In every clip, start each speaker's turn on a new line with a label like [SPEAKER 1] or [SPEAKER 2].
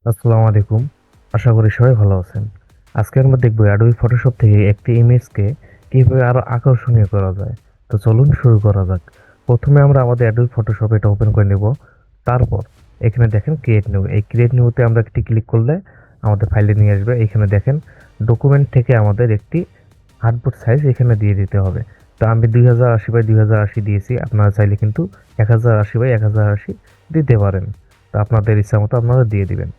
[SPEAKER 1] আসসালামু আলাইকুম। আশা করি সবাই ভালো আছেন। আজকে আমরা দেখব অ্যাডোবি ফটোশপ থেকে একটি ইমেজকে কিভাবে আরো আকর্ষণীয় করা যায়। তো চলুন শুরু করা যাক। প্রথমে আমরা আমাদের অ্যাডোবি ফটোশপ এটা ওপেন করে নেব। তারপর এখানে দেখেন ক্রিয়েট নিউ। এই ক্রিয়েট নিউতে আমরা একটি ক্লিক করলে আমাদের ফাইলে নিয়ে আসবে। এখানে দেখেন ডকুমেন্ট থেকে আমাদের একটি আর্টবোর্ড সাইজ এখানে দিয়ে দিতে হবে। তো আমি 2080 বাই 2080 দিয়েছি। আপনারা চাইলে কিন্তু 1080 বাই 1080 দিতে পারেন। তো আপনাদের ইচ্ছা মতো আপনারা দিয়ে দিবেন।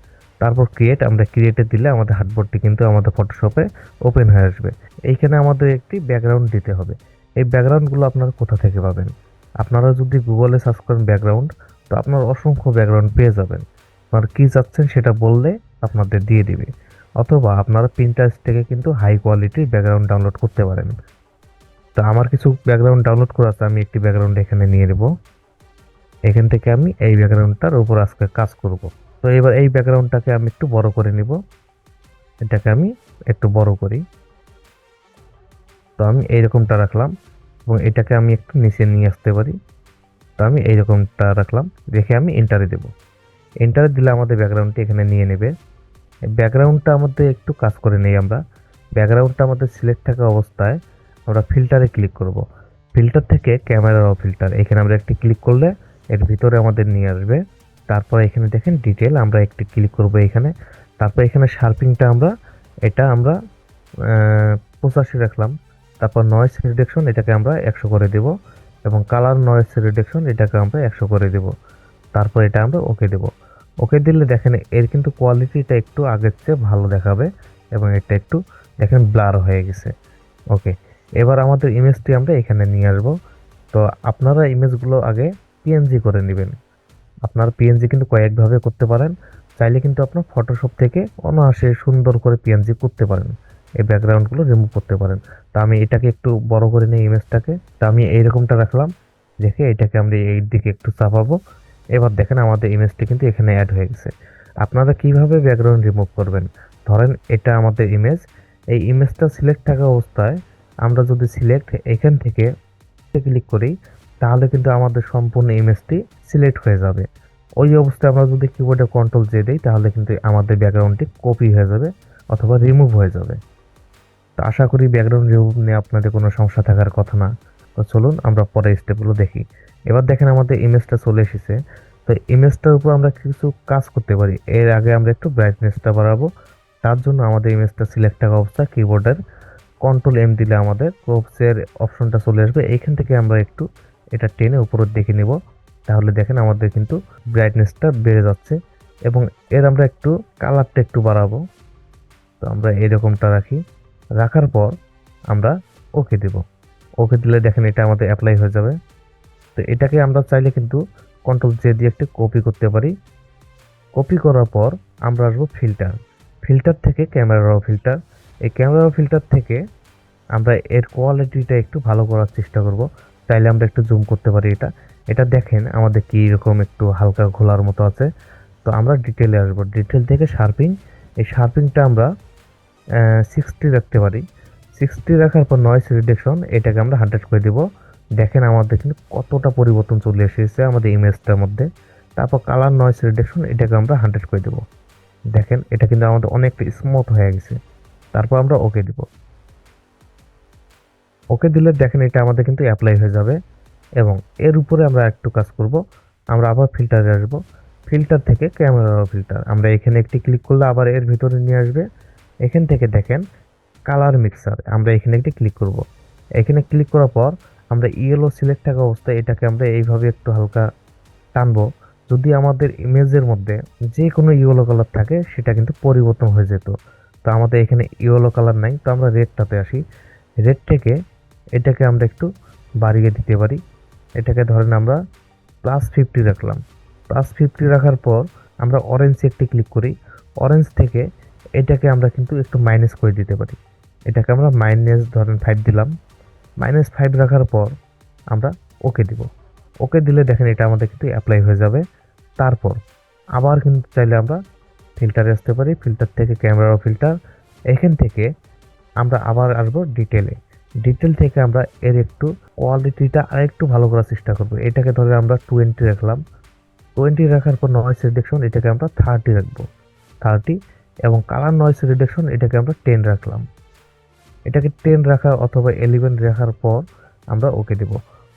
[SPEAKER 1] তারপর ক্রিয়েট, আমরা ক্রিয়েটে দিলে আমাদের হার্ডবোর্ডটি কিন্তু আমাদের ফটোশপে ওপেন হয়ে আসবে। এইখানে আমাদের একটি ব্যাকগ্রাউন্ড দিতে হবে। এই ব্যাকগ্রাউন্ডগুলো আপনারা কোথা থেকে পাবেন? আপনারা যদি গুগলে সার্চ করেন ব্যাকগ্রাউন্ড, তো আপনার অসংখ্য ব্যাকগ্রাউন্ড পেয়ে যাবেন। আপনারা কি চাচ্ছেন সেটা বললে আপনাদের দিয়ে দিবে। অথবা আপনারা পিন্টারেস্ট থেকে কিন্তু হাই কোয়ালিটির ব্যাকগ্রাউন্ড ডাউনলোড করতে পারেন। তো আমার কিছু ব্যাকগ্রাউন্ড ডাউনলোড করা আছে, আমি একটি ব্যাকগ্রাউন্ড এখানে নিয়ে নেব। এখান থেকে আমি এই ব্যাকগ্রাউন্ডটার উপর আজকে কাজ করব। তো এবার এই ব্যাকগ্রাউন্ডটাকে আমি একটু বড় করে নিব। এটাকে আমি একটু বড় করি। তো আমি এইরকমটা রাখলাম এবং এটাকে আমি একটু নিচে নিয়ে আসতে পারি। তো আমি এইরকমটা রাখলাম, রেখে আমি এন্টারে দেব। এন্টারে দিলে আমাদের ব্যাকগ্রাউন্ডটি এখানে নিয়ে নেবে। ব্যাকগ্রাউন্ডটা আমাদের একটু কাজ করে নেই আমরা। ব্যাকগ্রাউন্ডটা আমাদের সিলেক্ট থাকা অবস্থায় আমরা ফিল্টারে ক্লিক করব। ফিল্টার থেকে ক্যামেরা র ফিল্টার, এখানে আমরা একটি ক্লিক করলে এর ভিতরে আমাদের নিয়ে আসবে। তারপর এখানে দেখেন ডিটেল, আমরা একটি ক্লিক করব এখানে। তারপর এখানে শার্পিংটা আমরা 85 রাখলাম। তারপর নয়েজ রিডাকশন এটাকে আমরা 100 করে দেব এবং কালার নয়েজ রিডাকশন এটাকে আমরা 100 করে দেব। তারপর এটা আমরা ওকে দেব। ওকে দিলে দেখেন এর কিন্তু কোয়ালিটিটা একটু আগের চেয়ে ভালো দেখাবে এবং এটা একটু দেখেন ব্লার হয়ে গেছে। ওকে, এবার আমাদের ইমেজটি আমরা এখানে নিয়ে আসব। তো আপনারা ইমেজগুলো আগে পিএনজি করে নেবেন। আপনারা পিএনজি কিন্তু কয়েকভাবে করতে পারেন। চাইলে কিন্তু আপনার ফটোশপ থেকে অনায়াসে সুন্দর করে পিএনজি করতে পারেন। এই ব্যাকগ্রাউন্ডগুলো রিমুভ করতে পারেন। তো আমি এটাকে একটু বড় করে নিই ইমেজটাকে। তো আমি এইরকমটা রাখলাম, রেখে এটাকে আমরা এই দিকে একটু চাপাবো। এবার দেখেন আমাদের ইমেজটি কিন্তু এখানে অ্যাড হয়ে গেছে। আপনারা কিভাবে ব্যাকগ্রাউন্ড রিমুভ করবেন? ধরেন এটা আমাদের ইমেজ। এই ইমেজটা সিলেক্ট থাকা অবস্থায় আমরা যদি সিলেক্ট এখান থেকে ক্লিক করি, তাহলে কিন্তু আমাদের সম্পূর্ণ ইমেজটি সিলেক্ট হয়ে যাবে। ওই অবস্থায় আমরা যদি কিবোর্ডে কন্ট্রোল জে দিই, তাহলে কিন্তু আমাদের ব্যাকগ্রাউন্ডটি কপি হয়ে যাবে অথবা রিমুভ হয়ে যাবে। তো আশা করি ব্যাকগ্রাউন্ড রিমুভ নিয়ে আপনাদের কোনো সমস্যা থাকার কথা না। তো চলুন আমরা পরের স্টেপগুলো দেখি। এবার দেখেন আমাদের ইমেজটা চলে এসেছে। তো ইমেজটার উপর আমরা কিছু কাজ করতে পারি। এর আগে আমরা একটু ব্রাইটনেসটা বাড়াবো। তার জন্য আমাদের ইমেজটা সিলেক্ট থাকা অবস্থা কিবোর্ডের কন্ট্রোল এম দিলে আমাদের ক্রপসের অপশনটা চলে আসবে। এইখান থেকে আমরা একটু এটা টেনে উপরের দিকে নিব। তাহলে দেখেন আমাদের কিন্তু ব্রাইটনেসটা বেড়ে যাচ্ছে এবং এর আমরা একটু কালারটা একটু বাড়াবো। তো আমরা এরকমটা রাখি। রাখার পর আমরা ওকে দেব। ওকে দিলে দেখেন এটা আমাদের অ্যাপ্লাই হয়ে যাবে। তো এটাকে আমরা চাইলে কিন্তু কন্ট্রোল জে দিয়ে একটু কপি করতে পারি। কপি করার পর আমরা আসবো ফিল্টার। ফিল্টার থেকে ক্যামেরা র ফিল্টার। এই ক্যামেরা র ফিল্টার থেকে আমরা এর কোয়ালিটিটা একটু ভালো করার চেষ্টা করব। চাইলে আমরা একটু জুম করতে পারি এটা। এটা দেখেন আমাদের কি রকম একটু হালকা ঘোলার মতো আছে। তো আমরা ডিটেলে আসবো। ডিটেল থেকে শার্পিং, এই শার্পিংটা আমরা 60 রাখতে পারি। 60 রাখার পর নয়েজ রিডাকশন এটাকে আমরা 100 করে দিব। দেখেন আমাদের কিন্তু কতটা পরিবর্তন চলে এসেছে আমাদের ইমেজটার মধ্যে। তারপর কালার নয়েজ রিডাকশন এটাকে আমরা 100 করে দেব। দেখেন এটা কিন্তু আমাদের অনেকটা স্মুথ হয়ে গেছে। তারপর আমরা ওকে দিব। ওকে দিলে দেখেন এটা আমাদের কিন্তু অ্যাপ্লাই হয়ে যাবে এবং এর উপরে আমরা একটু কাজ করব। আমরা আবার ফিল্টারে আসব। ফিল্টার থেকে ক্যামেরা ফিল্টার, আমরা এখানে একটি ক্লিক করলে আবার এর ভিতরে নিয়ে আসবে। এখান থেকে দেখেন কালার মিক্সার, আমরা এখানে একটি ক্লিক করব। এখানে ক্লিক করার পর আমরা ইয়েলো সিলেক্ট থাকা অবস্থায় এটাকে আমরা এইভাবে একটু হালকা টানবো। যদি আমাদের ইমেজের মধ্যে যে কোনো ইয়েলো কালার থাকে সেটা কিন্তু পরিবর্তন হয়ে যেত। তো আমাদের এখানে ইয়েলো কালার নাই, তো আমরা রেডটাতে আসি। রেড থেকে এটাকে আমরা একটু বাড়িয়ে দিতে পারি। এটাকে ধরেন আমরা +50 রাখলাম। +50 রাখার পর আমরা অরেঞ্জে একটি ক্লিক করি। অরেঞ্জ থেকে এটাকে আমরা কিন্তু একটু মাইনাস করে দিতে পারি। এটাকে আমরা মাইনাস ধরেন 5 দিলাম। -5 রাখার পর আমরা ওকে দিব। ওকে দিলে দেখেন এটা আমাদের কিন্তু অ্যাপ্লাই হয়ে যাবে। তারপর আবার কিন্তু চাইলে আমরা ফিল্টারে আসতে পারি। ফিল্টার থেকে ক্যামেরা ফিল্টার। এখান থেকে আমরা আবার আসবো ডিটেলে। ডিটেল থেকে আমরা এর একটু কোয়ালিটিটা আরেকটু ভালো করার চেষ্টা করব। এটাকে ধরে আমরা 20 রাখলাম। 20 রাখার পর নয়েজ রিডাকশন এটাকে আমরা 30 রাখবো। 30 এবং কালার নয়েজ রিডাকশন এটাকে আমরা 10 রাখলাম। এটাকে 10 রাখা অথবা 11 রাখার পর আমরা ওকে দেব।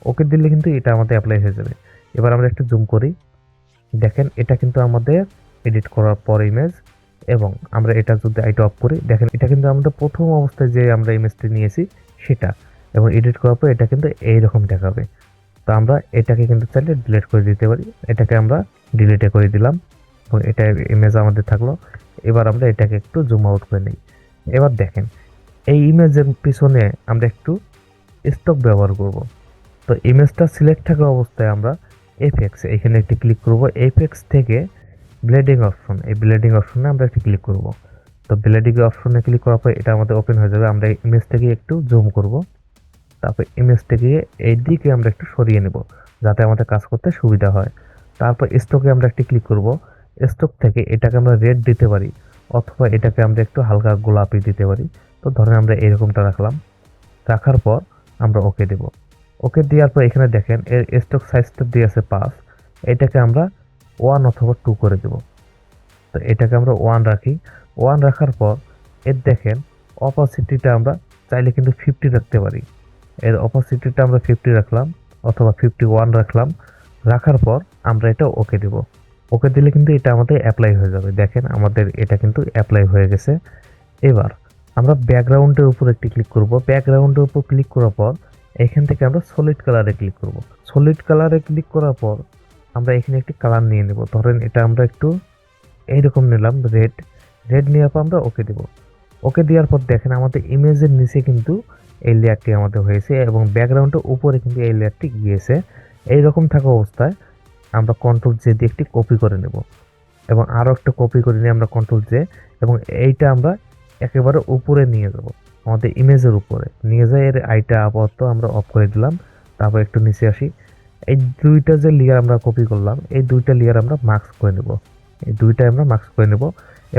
[SPEAKER 1] ওকে দিলে কিন্তু এটা আমাদের অ্যাপ্লাই হয়ে যাবে। এবার আমরা একটু জুম করি, দেখেন এটা কিন্তু আমাদের এডিট করার পর ইমেজ, এবং আমরা এটা যদি আইটা অফ করি দেখেন এটা কিন্তু আমাদের প্রথম অবস্থায় যে আমরা ইমেজটি নিয়েছি সেটা, এবং এডিট করার পর এটা কিন্তু এইরকম দেখাবে। তো আমরা এটাকে কিন্তু চাইলে ডিলিট করে দিতে পারি, এটাকে আমরা ডিলিটে করে দিলাম এবং এটা ইমেজ আমাদের থাকলো। এবার আমরা এটাকে একটু জুম আউট করে নিই। এবার দেখেন এই ইমেজের পিছনে আমরা একটু স্টক ব্যবহার করব। তো ইমেজটা সিলেক্ট থাকা অবস্থায় আমরা এফএক্স এখানে একটি ক্লিক করব, এফএক্স থেকে ব্লেডিং অপশন, এই ব্লেডিং অপশনে আমরা একটি ক্লিক করব। তো ব্লেডিং অপশনে ক্লিক করার পর এটা আমাদের ওপেন হয়ে যাবে। আমরা ইমেজ থেকে একটু জুম করব, তারপর ইমেজ থেকে এই দিকে আমরা একটু সরিয়ে নেব যাতে আমাদের কাজ করতে সুবিধা হয়। তারপর স্টকে আমরা একটি ক্লিক করব, স্টক থেকে এটাকে আমরা রেড দিতে পারি অথবা এটাকে আমরা একটু হালকা গোলাপি দিতে পারি। তো ধরেন আমরা এরকমটা রাখলাম, রাখার পর আমরা ওকে দেব। ওকে দেওয়ার পর এখানে দেখেন এর স্টক সাইজটা দিয়ে আছে 5, এটাকে আমরা 1 অথবা 2 করে দেব। তো এটাকে আমরা 1 রাখি। 1 রাখার পর এর দেখেন অপাসিটিটা আমরা চাইলে কিন্তু 50 রাখতে পারি। এর অপাসিটিটা আমরা 50 রাখলাম অথবা 51 রাখলাম। রাখার পর আমরা এটা ওকে দেব। ওকে দিলে কিন্তু এটা আমাদের অ্যাপ্লাই হয়ে যাবে। দেখেন আমাদের এটা কিন্তু অ্যাপ্লাই হয়ে গেছে। এবার আমরা ব্যাকগ্রাউন্ডের উপর একটি ক্লিক করব। ব্যাকগ্রাউন্ডের উপর ক্লিক করার পর এখান থেকে আমরা সলিড কালারে ক্লিক করব। সলিড কালারে ক্লিক করার পর আমরা এখানে একটি কালার নিয়ে নেব। ধরেন এটা আমরা একটু এইরকম নিলাম, রেড। রেড নেওয়ার পর আমরা ওকে দেব। ওকে দেওয়ার পর দেখেন আমাদের ইমেজের নিচে কিন্তু এই লেয়ারটি আমাদের হয়েছে এবং ব্যাকগ্রাউন্ডের উপরে কিন্তু এই লেয়ারটি গিয়েছে। এইরকম থাকা অবস্থায় আমরা কন্ট্রোল জে দিয়ে একটি কপি করে নেব এবং আরও একটা কপি করে নিয়ে আমরা কন্ট্রোল জে, এবং এইটা আমরা একেবারে উপরে নিয়ে যাব, আমাদের ইমেজের উপরে নিয়ে যাই। এর আইটা আপাতত আমরা অফ করে দিলাম। তারপর একটু নিচে আসি, এই দুইটা যে লেয়ার আমরা কপি করলাম এই দুইটা লেয়ার আমরা মার্কস করে নেব। এই দুইটা আমরা মার্কস করে নেব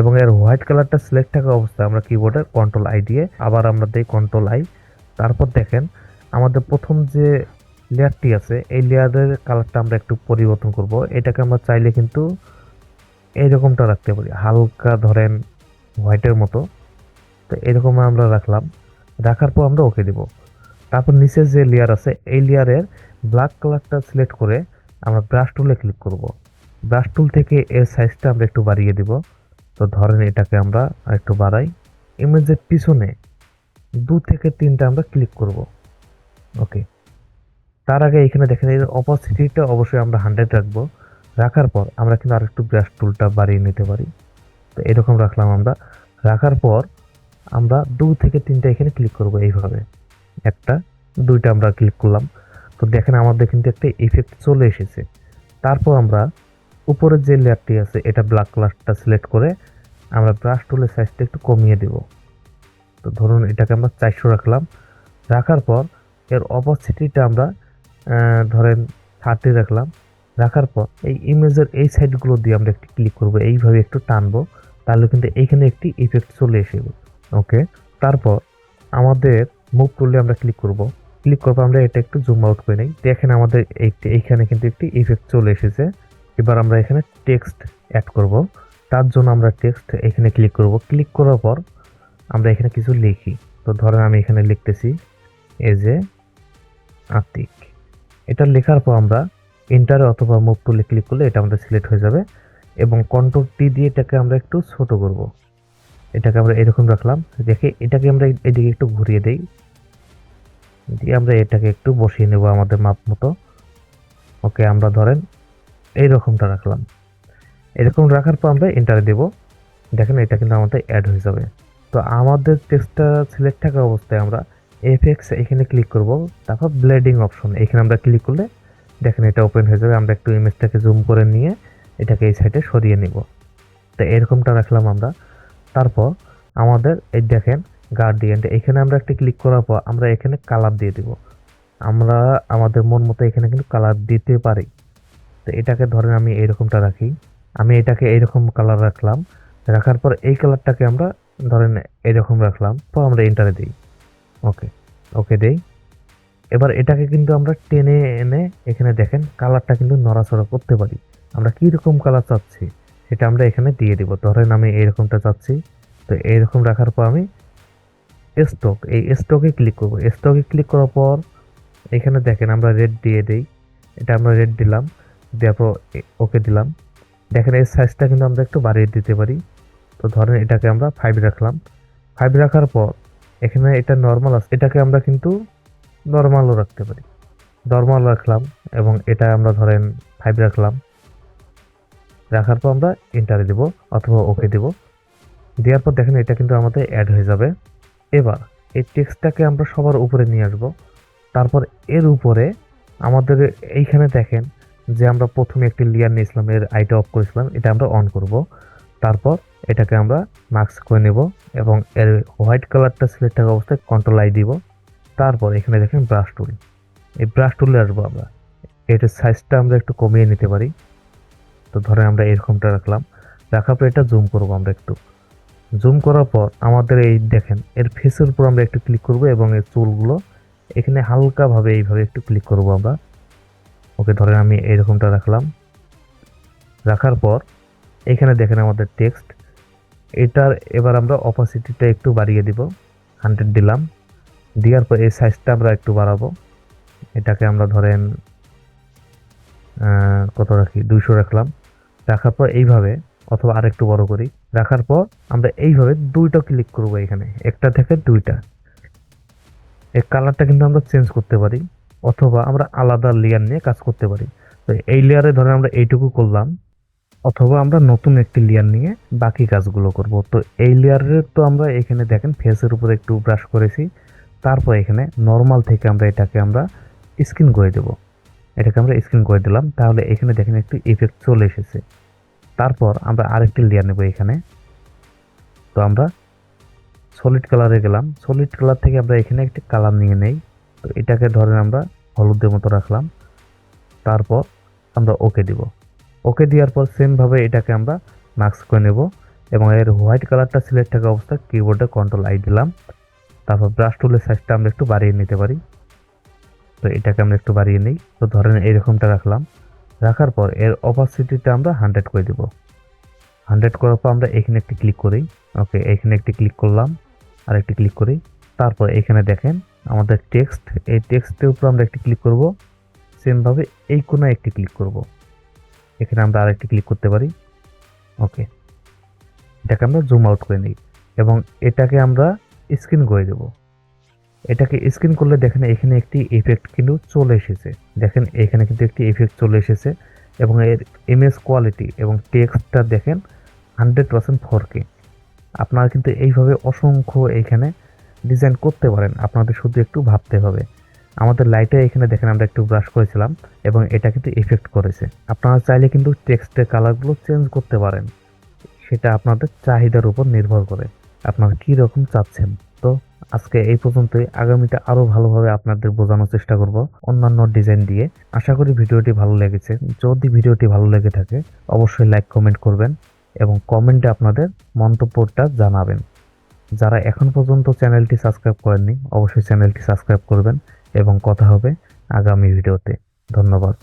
[SPEAKER 1] এবং এর হোয়াইট কালারটা সিলেক্ট থাকা অবস্থায় আমরা কিবোর্ডের কন্ট্রোল আই দিয়ে আবার আমরা দিই কন্ট্রোল আই। তারপর দেখেন আমাদের প্রথম যে লেয়ারটি আছে এই লেয়ারের কালারটা আমরা একটু পরিবর্তন করব। এটাকে আমরা চাইলে কিন্তু এইরকমটা রাখতে পারি, হালকা ধরেন হোয়াইটের মতো। তো এরকম আমরা রাখলাম। রাখার পর আমরা ওকে দেব। তারপর নিচের যে লেয়ার আছে এই লেয়ারের ব্ল্যাক কালারটা সিলেক্ট করে আমরা ব্রাশ টুলে ক্লিক করব। ব্রাশ টুল থেকে এর সাইজটা আমরা একটু বাড়িয়ে দিব। তো ধরেন এটাকে আমরা একটু বাড়াই। ইমেজের পিছনে 2 থেকে 3টা আমরা ক্লিক করব। ওকে, তার আগে এখানে দেখেন এর অপাসিটিটা অবশ্যই আমরা 100 রাখবো। রাখার পর আমরা কিন্তু আরেকটু ব্রাশ টুলটা বাড়িয়ে নিতে পারি। তো এরকম রাখলাম আমরা। রাখার পর আমরা 2 থেকে 3টা এখানে ক্লিক করব, এইভাবে 1টা 2টা আমরা ক্লিক করলাম। তো দেখেন আমাদের কিন্তু একটা ইফেক্ট চলে এসেছে। তারপর আমরা উপরের যে লেয়ারটি আছে এটা ব্ল্যাক কালারটা সিলেক্ট করে আমরা ব্রাশ টুলের সাইজটা একটু কমিয়ে দেব। তো ধরুন এটাকে আমরা 400 রাখলাম। রাখার পর এর অপাসিটিটা আমরা ধরেন 30 রাখলাম। রাখার পর এই ইমেজের এই সাইডগুলো দিয়ে আমরা একটু ক্লিক করব, এইভাবে একটু টানবো, তাহলে কিন্তু এইখানে একটি ইফেক্ট চলে আসবে। ওকে, তারপর আমাদের মুভ টুলে আমরা ক্লিক করব। ক্লিক করবো আমরা এটা একটু জুম আউট করে নিই। দেখেন আমাদের এইখানে কিন্তু একটি ইফেক্ট চলে এসেছে। এবার আমরা এখানে টেক্সট অ্যাড করব। তার জন্য আমরা টেক্সট এখানে ক্লিক করব। ক্লিক করার পর আমরা এখানে কিছু লিখি। তো ধরেন আমি এখানে লিখতেছি এজ এ আতিক। এটা লেখার পর আমরা এন্টারে অথবা মুভ টুলে ক্লিক করলে এটা আমাদের সিলেক্ট হয়ে যাবে এবং কন্ট্রোল টি দিয়ে এটাকে আমরা একটু ছোট করব। এটাকে আমরা এরকম রাখলাম। দেখে এটাকে আমরা এদিকে একটু ঘুরিয়ে দেই, দিয়ে আমরা এটাকে একটু বসিয়ে নেব আমাদের মাপ মতো। ওকে, আমরা ধরেন এইরকমটা রাখলাম। এরকম রাখার পর আমরা এন্টারে দেব। দেখেন এটা কিন্তু আমাদের অ্যাড হয়ে যাবে। তো আমাদের টেক্সটটা সিলেক্ট থাকা অবস্থায় আমরা এফএক্স এখানে ক্লিক করব। তারপর ব্লেডিং অপশন এখানে আমরা ক্লিক করলে দেখেন এটা ওপেন হয়ে যাবে। আমরা একটু ইমেজটাকে জুম করে নিয়ে এটাকে এই সাইডে সরিয়ে নিব। তো এরকমটা রাখলাম আমরা। তারপর আমাদের এই দেখেন গার্ডিয়ান এখানে আমরা একটা ক্লিক করার পর আমরা এখানে কালার দিয়ে দিব। আমরা আমাদের মন মতো এখানে কিন্তু কালার দিতে পারি। তো এটাকে ধরেন আমি এইরকমটা রাখি। আমি এটাকে এইরকম কালার রাখলাম। রাখার পর এই কালারটাকে আমরা ধরেন এইরকম রাখলাম। তো আমরা এন্টারে দিই। ওকে, ওকে দেই। এবার এটাকে কিন্তু আমরা টেনে এনে এখানে দেখেন কালারটা কিন্তু নড়াচড়া করতে পারি। আমরা কি রকম কালার চাচ্ছি সেটা আমরা এখানে দিয়ে দিব। ধরেন আমি এরকমটা চাচ্ছি, তো এইরকম রাখার পর আমি স্টকে ক্লিক করব। স্টকে ক্লিক করার পর এখানে দেখেন আমরা রেড দিয়ে দেই, এটা আমরা রেড দিলাম, দেওয়ার পর ওকে দিলাম। দেখেন এই সাইজটা কিন্তু আমরা একটু বাড়িয়ে দিতে পারি। তো ধরেন এটাকে আমরা 5 রাখলাম। 5 রাখার পর এখানে এটা নর্মাল আছে, এটাকে আমরা কিন্তু নর্মালও রাখতে পারি। নর্মাল রাখলাম এবং এটা আমরা ধরেন 5 রাখলাম। রাখার পর আমরা এন্টারে দিব অথবা ওকে দিব। দেওয়ার পর দেখেন এটা কিন্তু আমাদের অ্যাড হয়ে যাবে। এবার এই টেক্সটটাকে আমরা সবার উপরে নিয়ে আসব। তারপর এর উপরে আমাদের এইখানে দেখেন যে আমরা প্রথমে একটি লেয়ার নিয়েছিলাম, এর আইটা অফ করেছিলাম, এটা আমরা অন করব। তারপর এটাকে আমরা মাস্ক করে নেব এবং এর হোয়াইট কালারটা সিলেক্ট থাকা অবস্থায় কন্ট্রোল আই দিব। তারপর এখানে দেখেন ব্রাশ টুল, এই ব্রাশ টুলে আসবো আমরা। এটার সাইজটা আমরা একটু কমিয়ে নিতে পারি। তো ধরেন আমরা এরকমটা রাখলাম। রাখার পর এটা জুম করব আমরা একটু। জুম করার পর আমাদের এই দেখেন এর ফেসের উপর আমরা একটু ক্লিক করব এবং এর চুলগুলো এখানে হালকাভাবে এইভাবে একটু ক্লিক করব আমরা। ওকে, ধরেন আমি এরকমটা রাখলাম। রাখার পর এখানে দেখেন আমাদের টেক্সট, এটার এবার আমরা অপাসিটিটা একটু বাড়িয়ে দিব, 100 দিলাম। দেওয়ার পর এই সাইজটা আমরা একটু বাড়াবো। এটাকে আমরা ধরেন কত রাখি, 200 রাখলাম। রাখার পর এইভাবে অথবা আরেকটু বড় করি। রাখার পর আমরা এইভাবে দুইটা ক্লিক করব, এখানে একটা থেকে দুইটা। এই কালারটা কিন্তু আমরা চেঞ্জ করতে পারি অথবা আমরা আলাদা লেয়ার নিয়ে কাজ করতে পারি। তো এই লেয়ারে ধরেন আমরা এইটুকু করলাম, অথবা আমরা নতুন একটি লেয়ার নিয়ে বাকি কাজগুলো করব। তো এই লেয়ারের তো আমরা এখানে দেখেন ফেসের উপরে একটু ব্রাশ করেছি। তারপর এখানে নর্মাল থেকে আমরা স্ক্রিন করে দেব। এটাকে আমরা স্ক্রিন করে দিলাম, তাহলে এখানে দেখেন একটু ইফেক্ট চলে এসেছে। তারপর আমরা আরেকটি লেয়ার নেব এখানে। তো আমরা সলিড কালারে গেলাম, সলিড কালার থেকে আমরা এখানে একটি কালার নিয়ে নেই। তো এটাকে ধরেন আমরা হলুদের মতো রাখলাম। তারপর আমরা ওকে দিব। ওকে দেওয়ার পর সেমভাবে এটাকে আমরা মাস্ক করে নেব এবং এর হোয়াইট কালারটা সিলেক্ট থাকা অবস্থায় কিবোর্ডে কন্ট্রোল আই দিলাম। তারপর ব্রাশ টুলের সাইজটা আমরা একটু বাড়িয়ে নিতে পারি। তো এটাকে আমরা একটু বাড়িয়ে নিই। তো ধরেন এরকমটা রাখলাম। রাখার পর এর অপাসিটিটা আমরা 100 করে দিব। 100 করার পর আমরা এখানে একটি ক্লিক করি। ওকে, এখানে একটি ক্লিক করলাম, আর একটি ক্লিক করি। তারপর এখানে দেখেন আমাদের টেক্সট, এই টেক্সটের উপর আমরা একটি ক্লিক করব। সেমভাবে এই কোণায় একটি ক্লিক করব। এখানে আমরা আরেকটি ক্লিক করতে পারি। ওকে, এটাকে আমরা জুম আউট করে নিই এবং এটাকে আমরা স্ক্রিন করে দেব। এটাকে স্ক্রিন করলে দেখেন এখানে একটি ইফেক্ট কিন্তু চলে এসেছে। দেখেন এখানে কিন্তু একটি ইফেক্ট চলে এসেছে এবং এর ইমেজ কোয়ালিটি এবং টেক্সটটা দেখেন 100% 4K। আপনারা কিন্তু এইভাবে অসংখ্য এখানে ডিজাইন করতে পারেন, আপনাদের শুধু একটু ভাবতে হবে। আমাদের লাইটে এখানে দেখেন আমরা একটু ব্রাশ করেছিলাম এবং এটা কিন্তু ইফেক্ট করেছে। আপনারা চাইলে কিন্তু টেক্সটের কালারগুলো চেঞ্জ করতে পারেন, সেটা আপনাদের চাহিদার উপর নির্ভর করে আপনারা কী রকম চাচ্ছেন। তো আজকে এই পর্যন্তই। আগামীতে আরও ভালোভাবে আপনাদের বোঝানোর চেষ্টা করব অন্যান্য ডিজাইন দিয়ে। আশা করি ভিডিওটি ভালো লেগেছে। যদি ভিডিওটি ভালো লেগে থাকে অবশ্যই লাইক কমেন্ট করবেন এবং কমেন্টে আপনাদের মন্তব্যটা জানাবেন। যারা এখন পর্যন্ত চ্যানেলটি সাবস্ক্রাইব করেননি অবশ্যই চ্যানেলটি সাবস্ক্রাইব করবেন এবং কথা হবে আগামী ভিডিওতে। ধন্যবাদ।